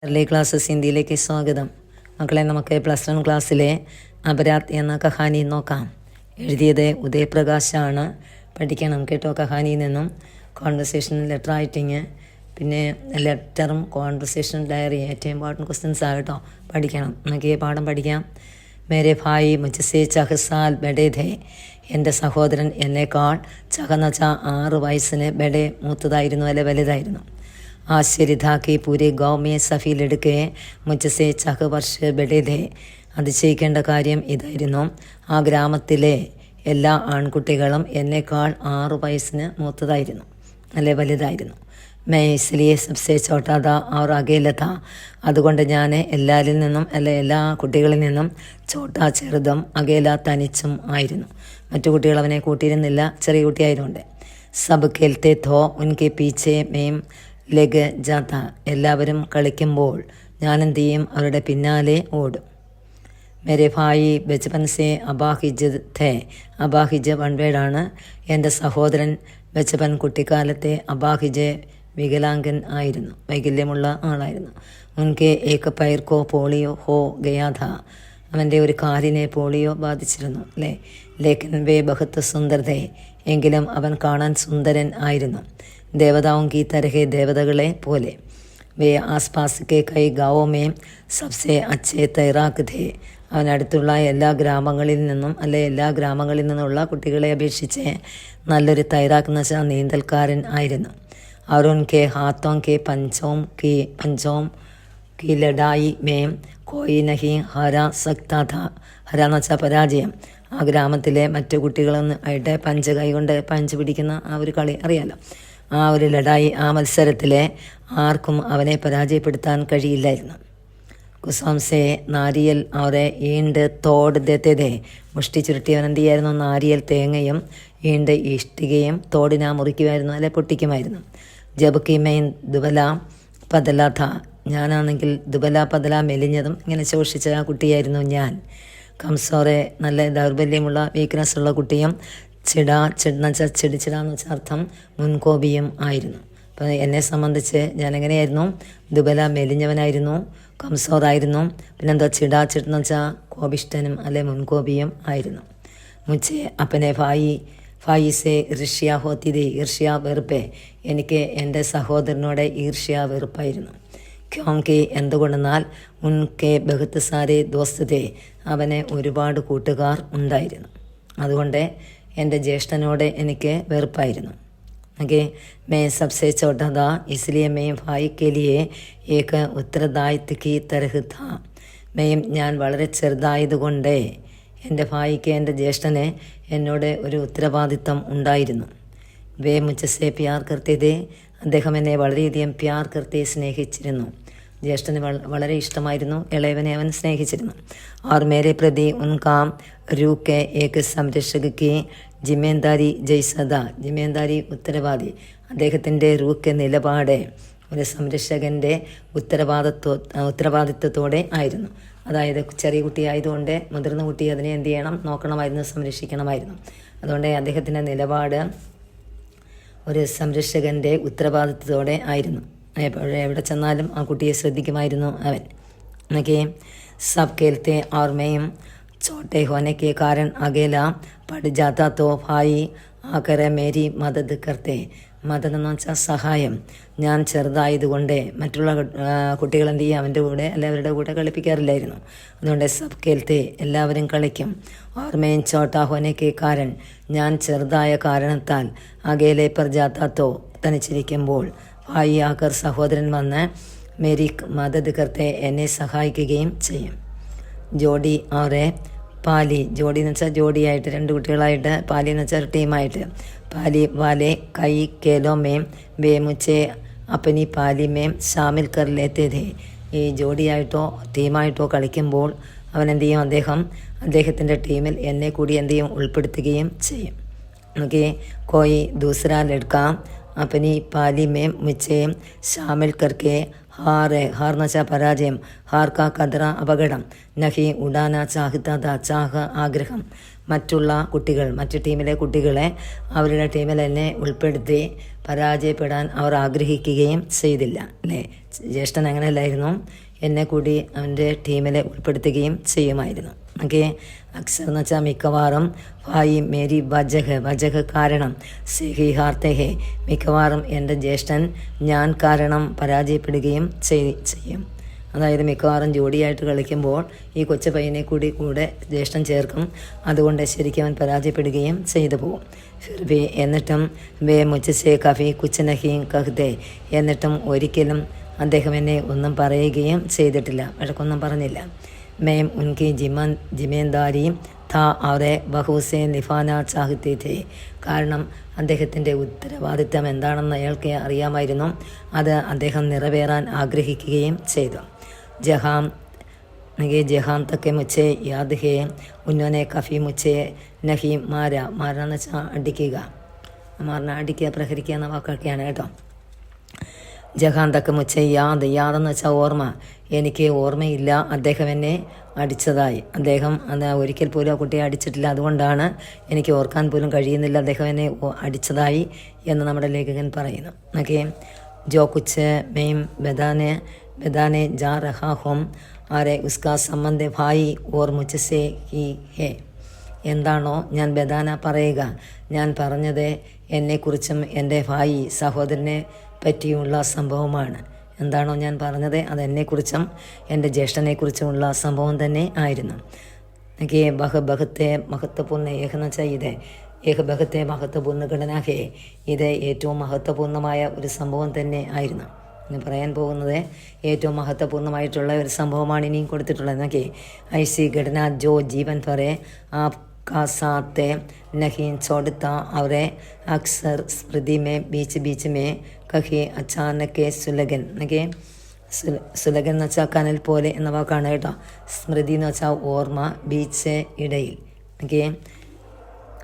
Early classes ഹിന്ദിയിലേക്ക് സ്വാഗതം. മക്കളെ, നമുക്ക് +1 ക്ലാസ്സിലെ അപരാധ് എന്ന കഹാനി നോക്കാം. എഴുതിയത് ഉദയപ്രകാശാണ്. പഠിക്കണം കേട്ടോ. കഹാനിയിൽ നിന്നും കോൺവെർസേഷൻ, ലെറ്റർ റൈറ്റിങ്, പിന്നെ ലെറ്ററും കോൺവെർസേഷൻ ഡയറി ഏറ്റവും ഇമ്പോർട്ടൻറ്റ് ക്വസ്റ്റ്യൻസ് ആകട്ടോ. പഠിക്കണം. നമുക്ക് ഈ പാഠം പഠിക്കാം. മേരെ ഭായി മുജ്സെ 6 സാൽ ബഡേ ഥേ. എൻ്റെ സഹോദരൻ എന്നേക്കാൾ ചകന്ന് വെച്ചാൽ 6 വയസ്സിന് ബഡേ മൂത്തതായിരുന്നു, അല്ലെ വലുതായിരുന്നു. ആശ്ചര്യ था कि पूरे गाँव में सभी लड़के मुझसे 6 वर्ष बड़े थे. അതിശയിക്കേണ്ട കാര്യം ഇതായിരുന്നു, ആ ഗ്രാമത്തിലെ എല്ലാ ആൺകുട്ടികളും എന്നേക്കാൾ 6 വയസ്സിന് മൂത്തതായിരുന്നു, അല്ലെ വലുതായിരുന്നു. मैं इसलिए सबसे छोटा था और अकेला था. അതുകൊണ്ട് ഞാൻ എല്ലാവരിൽ നിന്നും, അല്ലെ എല്ലാ കുട്ടികളിൽ നിന്നും ചോട്ട ചെറുതും അകേല തനിച്ചും ആയിരുന്നു. മറ്റു കുട്ടികൾ അവനെ കൂട്ടിയിരുന്നില്ല, ചെറിയ കുട്ടിയായതുകൊണ്ട്. സബ് ഖേൽത്തെ ഥോ ഉൻകെ പീച്ചെ മേം ലഗ് ജാത്ത. എല്ലാവരും കളിക്കുമ്പോൾ ഞാൻ എന്ത് ചെയ്യും, അവരുടെ പിന്നാലെ ഓടും. മേരെ ഭായി ബച്പൻ സെ അബാഹിജ് ഥേ. അബാഹിജ് വൺവേഡാണ്. എൻ്റെ സഹോദരൻ ബച്പൻ കുട്ടിക്കാലത്തെ അബാഹിജ് വികലാംഗൻ ആയിരുന്നു, വൈകല്യമുള്ള ആളായിരുന്നു. ഉൻകെ ഏക പൈർക്കോ പോളിയോ ഹോ ഗയാഥ. അവൻ്റെ ഒരു കാലിനെ പോളിയോ ബാധിച്ചിരുന്നു, അല്ലേ. ലേഖൻ വേ ബഹത്ത് സുന്ദരതേ. എങ്കിലും അവൻ കാണാൻ സുന്ദരൻ ആയിരുന്നു. ദേവതാവും കീ തരഹെ, ദേവതകളെ പോലെ. വേ ആസ്പാസ് കെ കൈ ഗാവോമേ സബ്സെ അച്ഛേ തൈറാക്ക് ഥേ. അവനടുത്തുള്ള എല്ലാ ഗ്രാമങ്ങളിൽ നിന്നും, അല്ലെ എല്ലാ ഗ്രാമങ്ങളിൽ നിന്നുള്ള കുട്ടികളെ അപേക്ഷിച്ച് നല്ലൊരു തൈറാക്ക് എന്ന് വെച്ചാൽ നീന്തൽക്കാരൻ ആയിരുന്നു. और उनके हाथों के पंचों की लड़ाई में कोई नहीं हरा सकता था. ഹര എന്ന് വെച്ചാൽ പരാജയം. ആ ഗ്രാമത്തിലെ മറ്റു കുട്ടികളൊന്നും ആയിട്ട് പഞ്ച് കൈ കൊണ്ട് പഞ്ച് പിടിക്കുന്ന ആ ഒരു കളി അറിയാലോ. ആ ഒരു ലഡായി, ആ മത്സരത്തിലെ ആർക്കും അവനെ പരാജയപ്പെടുത്താൻ കഴിയില്ലായിരുന്നു. കുസാംസെ നാരിയൽ അവരെ ഈണ്ട് തോട് ദത്തതേ. മുഷ്ടി ചുരുട്ടിയവൻ എന്ത് ചെയ്യായിരുന്നു, നാരിയൽ തേങ്ങയും ഈണ്ട് ഇഷ്ടികയും തോടിനാ മുറിക്കുമായിരുന്നു, അല്ലെ പൊട്ടിക്കുമായിരുന്നു. ജബക്കി മെയിൻ ദുബല പതല ഥ. ഞാനാണെങ്കിൽ ദുബല പതല മെലിഞ്ഞതും ഇങ്ങനെ ശോഷിച്ച ആ കുട്ടിയായിരുന്നു ഞാൻ. കംസോറെ നല്ല ദൗർബല്യമുള്ള, വീക്ക്നെസ് ഉള്ള കുട്ടിയും. ചിടാന്ന് വെച്ചാൽ അർത്ഥം മുൻകോപിയും ആയിരുന്നു. അപ്പോൾ എന്നെ സംബന്ധിച്ച് ഞാൻ എങ്ങനെയായിരുന്നു, ദുബല മെലിഞ്ഞവനായിരുന്നു, കംസോറായിരുന്നു. പിന്നെന്താ ചിടെന്ന് വെച്ചാൽ കോപിഷ്ഠനും, അല്ലെ മുൻകോപിയും ആയിരുന്നു. മുച്ചേ അപ്പനെ ഫായിസെ ഈർഷ്യ ഹോത്തിതേ. ഈർഷ്യ വെറുപ്പേ. എനിക്ക് എൻ്റെ സഹോദരനോട് ഈർഷ്യ വെറുപ്പായിരുന്നു. ക്യോങ്കി എന്തുകൊണ്ടെന്നാൽ ഉൻകെ ബഹുത്ത് സാരെ ദോസ്തേ. അവന് ഒരുപാട് കൂട്ടുകാർ ഉണ്ടായിരുന്നു. അതുകൊണ്ട് എൻ്റെ ജ്യേഷ്ഠനോട് എനിക്ക് വെറുപ്പായിരുന്നു. ഓക്കെ. मैं सबसे छोटा था इसलिए मैं भाई के लिए एक उत्तरदायित्व की तरह था. ഞാൻ വളരെ ചെറുതായതുകൊണ്ട് എൻ്റെ ഭായിക്ക്, എൻ്റെ ജ്യേഷ്ഠന് എന്നോട് ഒരു ഉത്തരവാദിത്തം ഉണ്ടായിരുന്നു. വേ മുച്ചസെ പ്യാർ കർത്തേതേ. അദ്ദേഹം എന്നെ വളരെയധികം പ്യാർ കർത്തേ, സ്നേഹിച്ചിരുന്നു. ജ്യേഷ്ഠന് വളരെ ഇഷ്ടമായിരുന്നു, ഇളയവനെ അവൻ സ്നേഹിച്ചിരുന്നു. और मेरे प्रति उनका रूह के एक संरक्षक की जिम्मेदारी जैसा था. ജിമ്മേന്താരി ഉത്തരവാദി. അദ്ദേഹത്തിൻ്റെ റൂക്ക് നിലപാട് ഒരു സംരക്ഷകൻ്റെ ഉത്തരവാദിത്വത്തോടെ ആയിരുന്നു. അതായത് ചെറിയ കുട്ടിയായതുകൊണ്ട് മുതിർന്ന കുട്ടി അതിനെ എന്ത് ചെയ്യണം, നോക്കണമായിരുന്നു, സംരക്ഷിക്കണമായിരുന്നു. അതുകൊണ്ട് അദ്ദേഹത്തിൻ്റെ നിലപാട് ഒരു സംരക്ഷകൻ്റെ ഉത്തരവാദിത്വത്തോടെ ആയിരുന്നു. എവിടെ ചെന്നാലും ആ കുട്ടിയെ ശ്രദ്ധിക്കുമായിരുന്നു അവൻ. എന്നൊക്കെ സബ് കേൽത്തെ ഓർമ്മയും ചോട്ടെ ഹോനയ്ക്ക് കാരൻ അകേല പട് ജാത്ത തോ ഭായി ആകര മേരി മദത് കർത്തെ. മദത് എന്ന് വെച്ചാൽ സഹായം. ഞാൻ ചെറുതായതുകൊണ്ട് മറ്റുള്ള കുട്ടികൾ എന്ത് ചെയ്യും, അവൻ്റെ കൂടെ, അല്ലെ അവരുടെ കൂടെ കളിപ്പിക്കാറില്ലായിരുന്നു. അതുകൊണ്ട് സബ് കേൽത്തെ എല്ലാവരും കളിക്കും. ഓർമ്മയും ചോട്ടാ ഹോനയ്ക്ക് കാരൻ ഞാൻ ചെറുതായ കാരണത്താൽ അകേലെ പർ ജാത്താത്തോ തനിച്ചിരിക്കുമ്പോൾ ഭായി ആകർ സഹോദരൻ വന്ന് മേരി മദത് കർത്തെ എന്നെ സഹായിക്കുകയും ചെയ്യും. ജോഡി അവരെ പാലി. ജോഡി എന്ന് വെച്ചാൽ ജോഡിയായിട്ട്, 2 കുട്ടികളായിട്ട്. പാലി എന്ന് വെച്ചാൽ ടീമായിട്ട്. പാലി വാലെ കൈ കേലോ മേം വേ മുച്ചേ അപ്പനി പാലി മേം ഷാമിൽ കർ ലേത്തേ ഥേ. ഈ ജോഡിയായിട്ടോ ടീമായിട്ടോ കളിക്കുമ്പോൾ അവൻ എന്ത് ചെയ്യും, അദ്ദേഹത്തിൻ്റെ ടീമിൽ എന്നെ കൂടി എന്ത് ചെയ്യും, ഉൾപ്പെടുത്തുകയും ചെയ്യും. ഓക്കെ. കോയി ദൂസര ലഡ്ക അപ്പനി പാലി മേം മുച്ചേ ഷാമിൽ കർക്കെ ഹാർ എന്ന് വെച്ചാൽ പരാജയം. ഹാർ കാ കദറ അപകടം. നഹി ഉഡാന ചാഹിതാത ചാഹ ആഗ്രഹം. മറ്റുള്ള കുട്ടികൾ, മറ്റു ടീമിലെ കുട്ടികളെ അവരുടെ ടീമിൽ എന്നെ ഉൾപ്പെടുത്തി പരാജയപ്പെടാൻ അവർ ആഗ്രഹിക്കുകയും ചെയ്തില്ല, അല്ലേ. ജ്യേഷ്ഠൻ അങ്ങനെയല്ലായിരുന്നു, എന്നെ കൂടി അവൻ്റെ ടീമിൽ ഉൾപ്പെടുത്തുകയും ചെയ്യുമായിരുന്നു. ഓക്കെ, അക്സർ എന്ന് വെച്ചാൽ മിക്കവാറും, ഭായി മേരി വജഹ് കാരണം, സെഹി ഹാർത്തേഹെ മിക്കവാറും എൻ്റെ ജ്യേഷ്ഠൻ ഞാൻ കാരണം പരാജയപ്പെടുകയും ചെയ്യും. അതായത് മിക്കവാറും ജോഡിയായിട്ട് കളിക്കുമ്പോൾ ഈ കൊച്ചു പയ്യനെ കൂടെ ജ്യേഷ്ഠൻ ചേർക്കും, അതുകൊണ്ട് ശരിക്കും അവൻ പരാജയപ്പെടുകയും ചെയ്തു പോകും. ഫിർബി എന്നിട്ടും വേ മുച്ചസേ കഫി കുച്ചനഹീം കഹ്ദേ എന്നിട്ടും ഒരിക്കലും അദ്ദേഹം എന്നെ ഒന്നും പറയുകയും ചെയ്തിട്ടില്ല, വഴക്കൊന്നും പറഞ്ഞില്ല. മേം ഉൻകി ജിമേന്ദാരിയും താ അവരെ ബഹുസേ നിഫാന ചാഹത്തെ ഥേ കാരണം അദ്ദേഹത്തിൻ്റെ ഉത്തരവാദിത്തം എന്താണെന്ന് അയാൾക്ക് അറിയാമായിരുന്നു, അത് അദ്ദേഹം നിറവേറാൻ ആഗ്രഹിക്കുകയും ചെയ്തു. ജഹാം തക്കെ മുച്ചേ യാദ് ഹേ ഉന്നോനെ കഫി മുച്ചേ നഹി മാരാന്ന് വെച്ചാൽ അടിക്കുക, അടിക്കുക, പ്രഹരിക്കുക എന്ന വാക്കൊക്കെയാണ് കേട്ടോ. ജഹാൻ തക്ക് മുച്ചേ യാതെന്ന് വെച്ചാൽ ഓർമ്മ, എനിക്ക് ഓർമ്മയില്ല അദ്ദേഹം എന്നെ അടിച്ചതായി. അദ്ദേഹം ഒരിക്കൽ പോലും ആ കുട്ടിയെ അടിച്ചിട്ടില്ല, അതുകൊണ്ടാണ് എനിക്ക് ഓർക്കാൻ പോലും കഴിയുന്നില്ല അദ്ദേഹം എന്നെ അടിച്ചതായി എന്ന് നമ്മുടെ ലേഖകൻ പറയുന്നു. ഓക്കെ, ജോ കുച്ച് മെയിം ബദാനെ ജാ രഹാ ഹോം ആരെ ഉസ്കാ സംബന്ധ ഭായി ഓർ മുച്ചസേ ഹി ഹേ എന്താണോ ഞാൻ ബദാന പറയുക, ഞാൻ പറഞ്ഞത് എന്നെക്കുറിച്ചും എൻ്റെ ഭായി സഹോദരനെ പറ്റിയുള്ള സംഭവമാണ്. എന്താണോ ഞാൻ പറഞ്ഞത് അത് എന്നെക്കുറിച്ചും എൻ്റെ ജ്യേഷ്ഠനെക്കുറിച്ചുമുള്ള സംഭവം തന്നെ ആയിരുന്നു. എനിക്ക് ബഹത്തെ മഹത്വപൂർണ്ണ ഏകെന്ന് വെച്ചാൽ ബഹത്തെ മഹത്വപൂർണ്ണ ഘടന ഹേ, ഇത് ഏറ്റവും മഹത്വപൂർണ്ണമായ ഒരു സംഭവം തന്നെ ആയിരുന്നു. ഇന്ന് പറയാൻ പോകുന്നത് ഏറ്റവും മഹത്വപൂർണ്ണമായിട്ടുള്ള ഒരു സംഭവമാണ് ഇനിയും കൊടുത്തിട്ടുള്ളത്. എന്നൊക്കെ ഐസി ഘടന ജോ ജീവൻ പറെ ആപ് का साथ नहीं छोड़ता और अक्सर स्मृति में बीच में कहीं अचानक സുലഗൻ എന്നൊക്കെ സുലഗൻ എന്ന് വെച്ചാൽ കനൽ പോലെ എന്ന വാക്കാണ് കേട്ടോ. സ്മൃതി എന്ന് വെച്ചാൽ ഓർമ്മ, ബീച്ച് ഇടയിൽ. ഓക്കെ,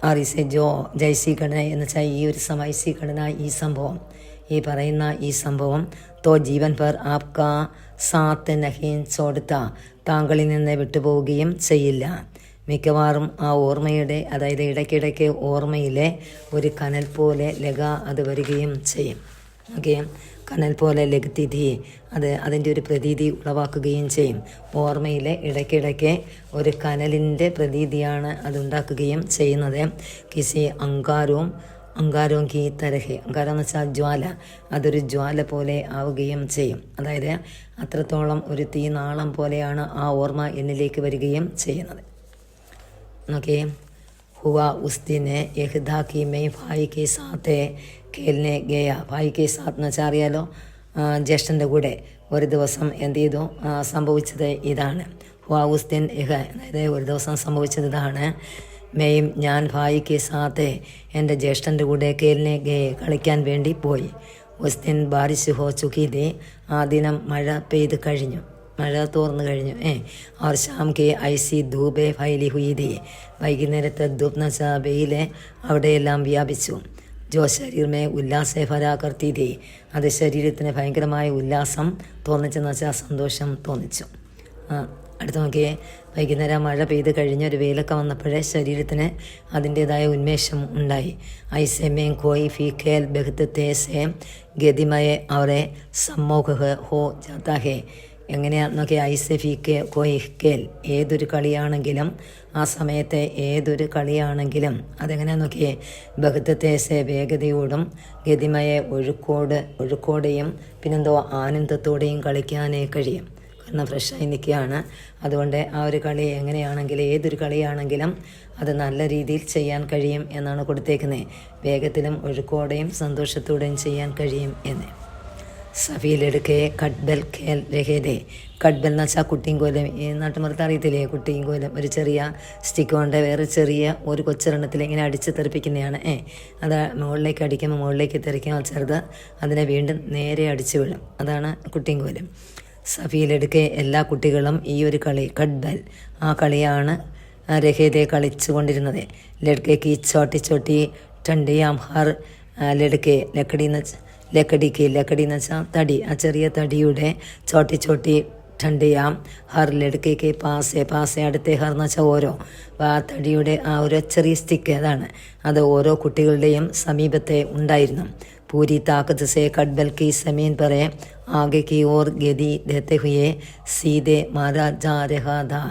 ആറിസെ ജോ ജൈസി ഘടന എന്ന് വെച്ചാൽ ഈ ഒരു ഐസി ഘടന, ഈ സംഭവം, ഈ പറയുന്ന ഈ സംഭവം തോ ജീവൻ പർ ആപ്കാ സാത്ത് നഹീൻ ചോടുത്ത താങ്കളിൽ നിന്ന് വിട്ടുപോവുകയും ചെയ്യില്ല. മിക്കവാറും ആ ഓർമ്മയുടെ, അതായത് ഇടയ്ക്കിടയ്ക്ക് ഓർമ്മയിലെ ഒരു കനൽ പോലെ അത് വരികയും ചെയ്യും. ഓക്കെ, കനൽ പോലെ ലഗത്തിഥി, അതിൻ്റെ ഒരു പ്രതീതി ഉളവാക്കുകയും ചെയ്യും. ഓർമ്മയിലെ ഇടയ്ക്കിടയ്ക്ക് ഒരു കനലിൻ്റെ പ്രതീതിയാണ് അതുണ്ടാക്കുകയും ചെയ്യുന്നത്. കിസി അങ്കാരവും കീ തരഹെ, അങ്കാരം എന്ന് വെച്ചാൽ ജ്വാല, അതൊരു ജ്വാല പോലെ ആവുകയും ചെയ്യും. അതായത് അത്രത്തോളം ഒരു തീനാളം പോലെയാണ് ആ ഓർമ്മ എന്നിലേക്ക് വരികയും ചെയ്യുന്നത്. ഓക്കെ, हुआ उस दिन एक था कि मैं भाई के साथ खेलने गया. भाई के साथ എന്ന് വെച്ചാൽ അറിയാലോ, ജ്യേഷ്ഠൻ്റെ കൂടെ ഒരു ദിവസം എന്ത് ചെയ്തു, സംഭവിച്ചത് ഇതാണ്. ഹുവാ ഉസ് ദിൻ അതായത് ഒരു ദിവസം സംഭവിച്ചത് ഇതാണ്. മെയും ഞാൻ ഭായിക്ക് സാത്ത് എൻ്റെ ജ്യേഷ്ഠൻ്റെ കൂടെ കേലിനെ കളിക്കാൻ വേണ്ടി പോയി. ഉസ് ദിൻ ബാരിഷ് ഹോ ചുക്കിതി, ആ ദിനം മഴ പെയ്ത് കഴിഞ്ഞു, മഴ തോർന്നു കഴിഞ്ഞു. और शाम के ऐसी ധൂപ് ഫൈലി ഹുയിതി, വൈകുന്നേരത്തെ ധൂപ് എന്ന് വെച്ചാൽ വെയില് അവിടെയെല്ലാം വ്യാപിച്ചു. ജോ ശരീരമേ ഉല്ലാസെ ഫരാ കർത്തിതി, അത് ശരീരത്തിന് ഭയങ്കരമായ ഉല്ലാസം തോന്നിച്ചെന്ന് വെച്ചാൽ സന്തോഷം തോന്നിച്ചു. അടുത്ത് നോക്കിയേ, വൈകുന്നേരം മഴ പെയ്ത് കഴിഞ്ഞൊരു വെയിലൊക്കെ വന്നപ്പോഴേ ശരീരത്തിന് അതിൻ്റേതായ ഉന്മേഷം ഉണ്ടായി. ഐസെ മേം കോയി ഫി ഖേൽ ബഹ്തത്തെ സേ ഗതിമയെ അവരെ സമ്മോഹ ഹോ ജാതാ ഹേ. എങ്ങനെയാണെന്നൊക്കെ ഐസെ ഫി കോയി കേൽ, ഏതൊരു കളിയാണെങ്കിലും ആ സമയത്തെ ഏതൊരു കളിയാണെങ്കിലും അതെങ്ങനെയാണെന്നൊക്കെ ബഹുത്വത്തേസെ വേഗതയോടും ഗതിമയെ ഒഴുക്കോടെയും പിന്നെന്തോ ആനന്ദത്തോടെയും കളിക്കാനേ കഴിയും. കാരണം ഫ്രഷായി നിൽക്കുകയാണ്. അതുകൊണ്ട് ആ ഒരു കളി എങ്ങനെയാണെങ്കിലും ഏതൊരു കളിയാണെങ്കിലും അത് നല്ല രീതിയിൽ ചെയ്യാൻ കഴിയും എന്നാണ് കൊടുത്തേക്കുന്നത്. വേഗത്തിലും ഒഴുക്കോടെയും സന്തോഷത്തോടെയും ചെയ്യാൻ കഴിയും എന്ന്. സഫീലെടുക്കെ കട്ബൽ ഖേൽ രഹേദേ. കട്ബൽ എന്ന് വെച്ചാൽ കുട്ടിയും കോലും. ഈ നാട്ടുമ്പുറത്ത് അറിയത്തില്ലേ, കുട്ടിയും കോലും. ഒരു ചെറിയ സ്റ്റിക്ക് കൊണ്ട് വേറെ ചെറിയ ഒരു കൊച്ചെണ്ണത്തിൽ ഇങ്ങനെ അടിച്ച് തെറിപ്പിക്കുന്നതാണ്. അത് മുകളിലേക്ക് അടിക്കുമ്പോൾ മുകളിലേക്ക് തെറിക്കാൻ ചെറുത് അതിനെ വീണ്ടും നേരെ അടിച്ചു വിടും. അതാണ് കുട്ടിയും കോലും. സഫീലെടുക്കെ എല്ലാ കുട്ടികളും ഈ ഒരു കളി കട്ബൽ, ആ കളിയാണ് രഹേദെ കളിച്ചു കൊണ്ടിരുന്നത്. ലഡ്കേക്ക് ചോട്ടി ടണ്ടിയാം ഹർ ലഡ്കെ ലക്കടി എന്ന് വെച്ചാൽ തടി, ആ ചെറിയ തടിയുടെ ചോട്ടി ടണ്ടിയാം ഹർ ലഡ്കേക്ക് പാസെ അടുത്തേ ഹർ എന്ന് വെച്ചാൽ ഓരോ, ആ തടിയുടെ ആ ഒരു ചെറിയ സ്റ്റിക്ക്, അത് ഓരോ കുട്ടികളുടെയും സമീപത്തെ ഉണ്ടായിരുന്നു. पूरी ताकत से कटबल की ज़मीन पर आगे की ओर गति देते हुए सीधे मारा जा रहा था.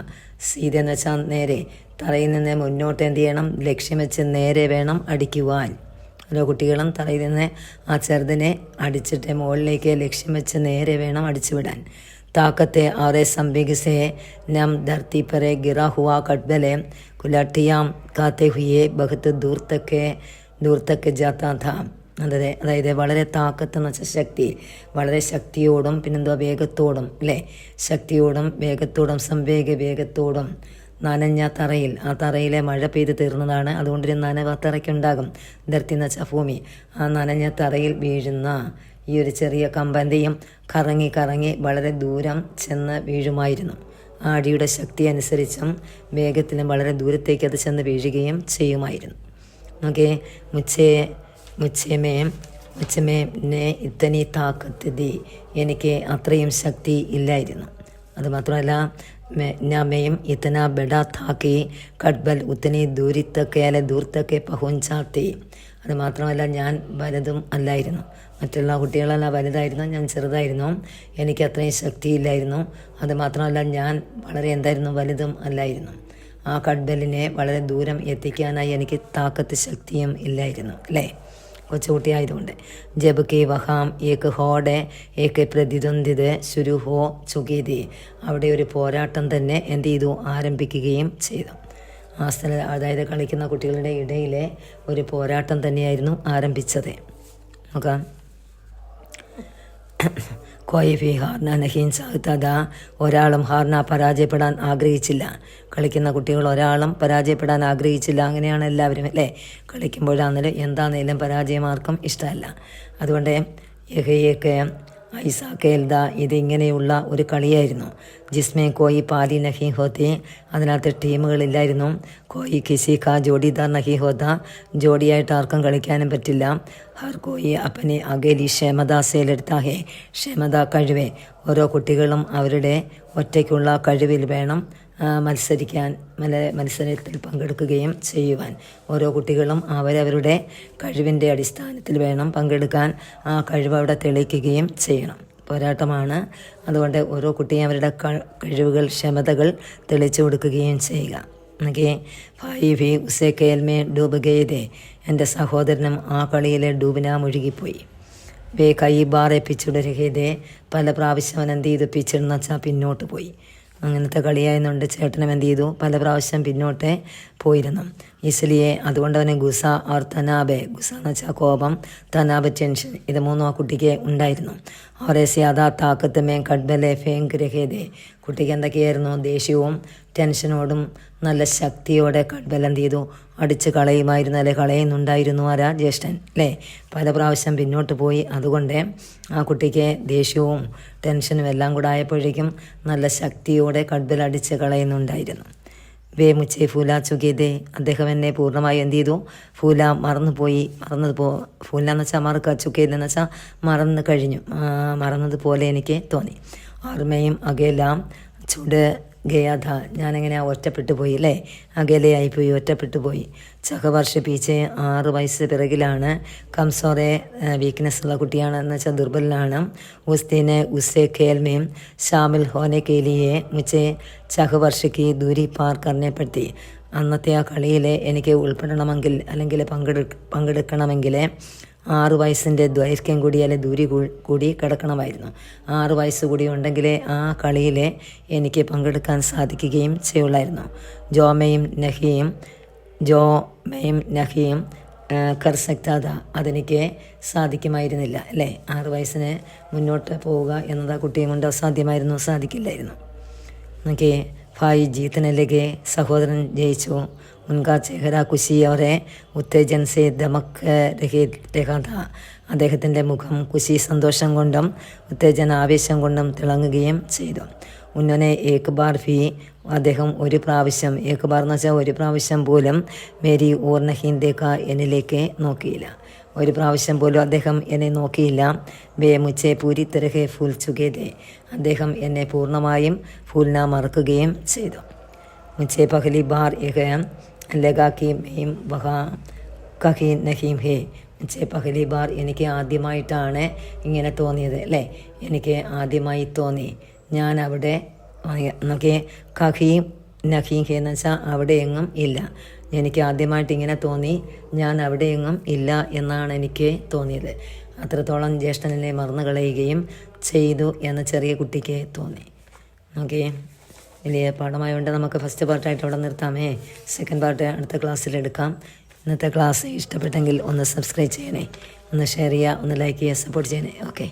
സീതെ എന്ന് വെച്ചാൽ നേരെ, തറയിൽ നിന്ന് മുന്നോട്ട് എന്ത് ചെയ്യണം, ലക്ഷ്യം വെച്ച് നേരെ വേണം അടിക്കുവാൻ. ഓരോ കുട്ടികളും തറയിൽ നിന്ന് ആ ചെറുതിനെ അടിച്ചിട്ട് മുകളിലേക്ക് ലക്ഷ്യം വെച്ച് നേരെ വേണം അടിച്ചു വിടാൻ. ताकत और संवेग से नम धरती पर गिरा हुआ कटबल कुलाटियाँ खाते हुए बहुत दूर तक जाता था. അതായത് വളരെ താക്കത്ത് എന്ന് വെച്ചാൽ ശക്തി, വളരെ ശക്തിയോടും പിന്നെന്തോ വേഗത്തോടും അല്ലേ, ശക്തിയോടും വേഗത്തോടും വേഗത്തോടും നനഞ്ഞ തറയിൽ, ആ തറയിലെ മഴ പെയ്ത് തീർന്നതാണ്, അതുകൊണ്ടൊരു നനവ് ആ തറയ്ക്കുണ്ടാകും. ധർത്തി എന്ന് വെച്ചാൽ ഭൂമി. ആ നനഞ്ഞ തറയിൽ വീഴുന്ന ഈ ഒരു ചെറിയ കമ്പന്തിയും കറങ്ങി വളരെ ദൂരം ചെന്ന് വീഴുമായിരുന്നു. ആ അടിയുടെ ശക്തി അനുസരിച്ചും വേഗത്തിലും വളരെ ദൂരത്തേക്ക് അത് ചെന്ന് വീഴുകയും ചെയ്യുമായിരുന്നു. ഓക്കെ, മുച്ചമേ ഇത്തനി താക്കത്ത് ദി, എനിക്ക് അത്രയും ശക്തി ഇല്ലായിരുന്നു. അതുമാത്രമല്ല ഞാമേയും ഇത്തന ബഡാ താക്കി കട്ബൽ ഉത്തനി ദൂർ തക്ക് പഹുഞ്ചാത്തി. അത് മാത്രമല്ല ഞാൻ വലുതും അല്ലായിരുന്നു, മറ്റുള്ള കുട്ടികളെല്ലാം വലുതായിരുന്നു, ഞാൻ ചെറുതായിരുന്നു, എനിക്ക് അത്രയും ശക്തിയില്ലായിരുന്നു. അത് മാത്രമല്ല ഞാൻ വളരെ വലുതും അല്ലായിരുന്നു. ആ കട്ബലിനെ വളരെ ദൂരം എത്തിക്കാനായി എനിക്ക് താക്കത്ത് ശക്തിയും ഇല്ലായിരുന്നു അല്ലേ, കൊച്ചുകുട്ടിയായതുകൊണ്ട്. ജബ്കി വഹാം ഏക് ഹോടെ ഏക് പ്രതിദ്വന്ദ്വിത ശുരു ഹോ ചുകീതി, അവിടെ ഒരു പോരാട്ടം തന്നെ എന്ത് ചെയ്തു, ആരംഭിക്കുകയും ചെയ്തു. ആ സ്ഥലം, അതായത് കളിക്കുന്ന കുട്ടികളുടെ ഇടയിലെ ഒരു പോരാട്ടം തന്നെയായിരുന്നു ആരംഭിച്ചത്. നോക്കാം, കോയി ഫി ഹാർന നഹീൻ സാഹിത്താദ, ഒരാളും ഹാർന പരാജയപ്പെടാൻ ആഗ്രഹിച്ചില്ല. കളിക്കുന്ന കുട്ടികൾ ഒരാളും പരാജയപ്പെടാൻ ആഗ്രഹിച്ചില്ല. അങ്ങനെയാണ് എല്ലാവരും അല്ലേ, കളിക്കുമ്പോഴാണെങ്കിലും എന്താണെങ്കിലും പരാജയമാർക്കും ഇഷ്ടമല്ല. അതുകൊണ്ട് യഹയേക്ക് ഐസാ കേൽദ, ഇതിങ്ങനെയുള്ള ഒരു കളിയായിരുന്നു. ജിസ്മേ കോയി പാലി നഹി ഹോത്തി, അതിനകത്ത് ടീമുകളില്ലായിരുന്നു. കോയി കിസി കാ ജോഡിദാർ നഹി ഹോത്ത, ജോഡിയായിട്ട് ആർക്കും കളിക്കാനും പറ്റില്ല. ഹർ കോയി അപ്പനെ അകേലി ക്ഷമത സേലെടുത്താ ഹേ, ക്ഷമത കഴിവേ, ഓരോ കുട്ടികളും അവരുടെ ഒറ്റയ്ക്കുള്ള കഴിവിൽ വേണം മത്സരത്തിൽ പങ്കെടുക്കുകയും ചെയ്യുവാൻ. ഓരോ കുട്ടികളും അവരവരുടെ കഴിവിൻ്റെ അടിസ്ഥാനത്തിൽ വേണം പങ്കെടുക്കാൻ. ആ കഴിവ് അവിടെ തെളിയിക്കുകയും ചെയ്യണം. പോരാട്ടമാണ്, അതുകൊണ്ട് ഓരോ കുട്ടിയും അവരുടെ കഴിവുകൾ, ക്ഷമതകൾ തെളിയിച്ചു കൊടുക്കുകയും ചെയ്യുക. ഓക്കെ, ഭായി ഭി ഉസേ കേൽമേ ഡൂബ് ഗേദേ, എൻ്റെ സഹോദരനും ആ കളിയിലെ ഡൂബിനാ മുഴുകിപ്പോയി. വേ കൈ ബാറെ പിച്ചുടരുകേതേ, പല പ്രാവശ്യം അവൻ എന്ത് ചെയ്തു, പിച്ചിടുന്ന വെച്ചാൽ പിന്നോട്ട് പോയി. അങ്ങനത്തെ കളിയായതുകൊണ്ട് ചേട്ടനും എന്ത് ചെയ്തു, പല പ്രാവശ്യം പിന്നോട്ട് പോയിരുന്നു. ഇസ്ലിയെ, അതുകൊണ്ട് അവന് ഗുസ ഓർ തനാബെ, ഗുസ എന്ന് വെച്ചാൽ കോപം, തനാബ് ടെൻഷൻ, ഇത് മൂന്നും ആ കുട്ടിക്ക് ഉണ്ടായിരുന്നു. ഓരേസി അതാ താക്കത്ത് മേ കട്ബലെ ഫേങ്ക് രഹേദേ, കുട്ടിക്ക് എന്തൊക്കെയായിരുന്നു, ദേഷ്യവും ടെൻഷനോടും നല്ല ശക്തിയോടെ കട്ബൽ എന്ത് ചെയ്തു, അടിച്ച് കളയുമായിരുന്നു, അല്ലെ കളയുന്നുണ്ടായിരുന്നു. ആരാ, ജ്യേഷ്ഠൻ അല്ലേ, പല പ്രാവശ്യം പിന്നോട്ട് പോയി. അതുകൊണ്ട് ആ കുട്ടിക്ക് ദേഷ്യവും ടെൻഷനും എല്ലാം കൂടെ ആയപ്പോഴേക്കും നല്ല ശക്തിയോടെ കട്ബൽ അടിച്ച് കളയുന്നുണ്ടായിരുന്നു. വേ മുച്ചേ ഫൂല ചുകേതേ, അദ്ദേഹം എന്നെ പൂർണ്ണമായി എന്ത് ചെയ്തു, ഫൂല മറന്നുപോയി. ഫൂല എന്ന് വെച്ചാൽ മറക്കുക, ചുക്കേതെന്ന് വെച്ചാൽ മറന്നു കഴിഞ്ഞു, മറന്നതുപോലെ എനിക്ക് തോന്നി. ഓർമ്മയും അകെല്ലാം ചുട് ഗയാഥ, ഞാനെങ്ങനെ ഒറ്റപ്പെട്ടു പോയി അല്ലേ, അകലെയായിപ്പോയി, ഒറ്റപ്പെട്ടു പോയി. ചഹവർഷ പീച്ചെ, 6 വയസ്സ് പിറകിലാണ്. കംസോറെ, വീക്ക്നെസ് ഉള്ള കുട്ടിയാണ്, എന്ന് വെച്ചാൽ ദുർബലനാണ്. ഉസ്തീനെ ഉസ്സേ ഖേൽമേം ഷാമിൽ ഹോനെ കേലിയെ മുച്ചേ ചഹവർഷയ്ക്ക് ദൂരി പാർ കർണേ പറ്റി, അന്നത്തെ ആ കളിയിൽ എനിക്ക് ഉൾപ്പെടണമെങ്കിൽ അല്ലെങ്കിൽ പങ്കെടുക്കണമെങ്കിൽ 6 വയസ്സിൻ്റെ ദൈർഘ്യം കൂടി അല്ലെങ്കിൽ ദൂരി കൂടി കിടക്കണമായിരുന്നു. 6 വയസ്സ് കൂടി ഉണ്ടെങ്കിലേ ആ കളിയിൽ എനിക്ക് പങ്കെടുക്കാൻ സാധിക്കുകയും ചെയ്യുള്ളായിരുന്നു. ജോമയും നഹിയും കർസക്താത, അതെനിക്ക് സാധിക്കുമായിരുന്നില്ല അല്ലേ, 6 വയസ്സിന് മുന്നോട്ട് പോവുക എന്നത് ആ കുട്ടിയെ കൊണ്ട് അസാധ്യമായിരുന്നു, സാധിക്കില്ലായിരുന്നു. എനിക്ക് ഭായി ജീത്തനെ ലഗെ, സഹോദരൻ ജയിച്ചു. ഉൻകാ ചെഹ്റ ഖുശി അവരെ ഉത്തേജൻ സേ ദമക് രഹാ, അദ്ദേഹത്തിൻ്റെ മുഖം ഖുശി സന്തോഷം കൊണ്ടും ഉത്തേജന ആവേശം കൊണ്ടും തിളങ്ങുകയും ചെയ്തു. ഉന്നനെ ഏക് ബാർ ഭി, അദ്ദേഹം ഒരു പ്രാവശ്യം, ഏക് ബാർ എന്ന് വെച്ചാൽ ഒരു പ്രാവശ്യം പോലും മേരി ഓർ നഹീൻ ദേഖ, എന്നിലേക്ക് നോക്കിയില്ല. ഒരു പ്രാവശ്യം പോലും അദ്ദേഹം എന്നെ നോക്കിയില്ല. വേ മുച്ചേ പൂരി തരഹെ ഫൂൽ ചുകേതേ, അദ്ദേഹം എന്നെ പൂർണ്ണമായും ഫൂലിന മറക്കുകയും ചെയ്തു. മുച്ചേ പഹലി ബാർ യഹ ലഗാക്കി മെയിം വഹാ കഹി നഹീം ഹേ, പഹലി ബാർ എനിക്ക് ആദ്യമായിട്ടാണ് ഇങ്ങനെ തോന്നിയത് അല്ലേ, എനിക്ക് ആദ്യമായി തോന്നി. ഞാൻ അവിടെ നോക്കി കഹീം നഹീം എന്ന് വെച്ചാൽ അവിടെ എങ്ങും ഇല്ല. എനിക്ക് ആദ്യമായിട്ട് ഇങ്ങനെ തോന്നി, ഞാൻ അവിടെ എങ്ങും ഇല്ല എന്നാണ് എനിക്ക് തോന്നിയത്. അത്രത്തോളം ജ്യേഷ്ഠനെ മറന്നു കളയുകയും ചെയ്തു എന്ന് ചെറിയ കുട്ടിക്ക് തോന്നി. ഓക്കെ, വലിയ പാഠമായതുകൊണ്ട് നമുക്ക് ഫസ്റ്റ് പാർട്ടായിട്ട് അവിടെ നിർത്താമേ. സെക്കൻഡ് പാർട്ട് അടുത്ത ക്ലാസ്സിലെടുക്കാം. ഇന്നത്തെ ക്ലാസ് ഇഷ്ടപ്പെട്ടെങ്കിൽ ഒന്ന് സബ്സ്ക്രൈബ് ചെയ്യണേ, ഒന്ന് ഷെയർ ചെയ്യുക, ഒന്ന് ലൈക്ക് ചെയ്യുക, സപ്പോർട്ട് ചെയ്യണേ. ഓക്കെ.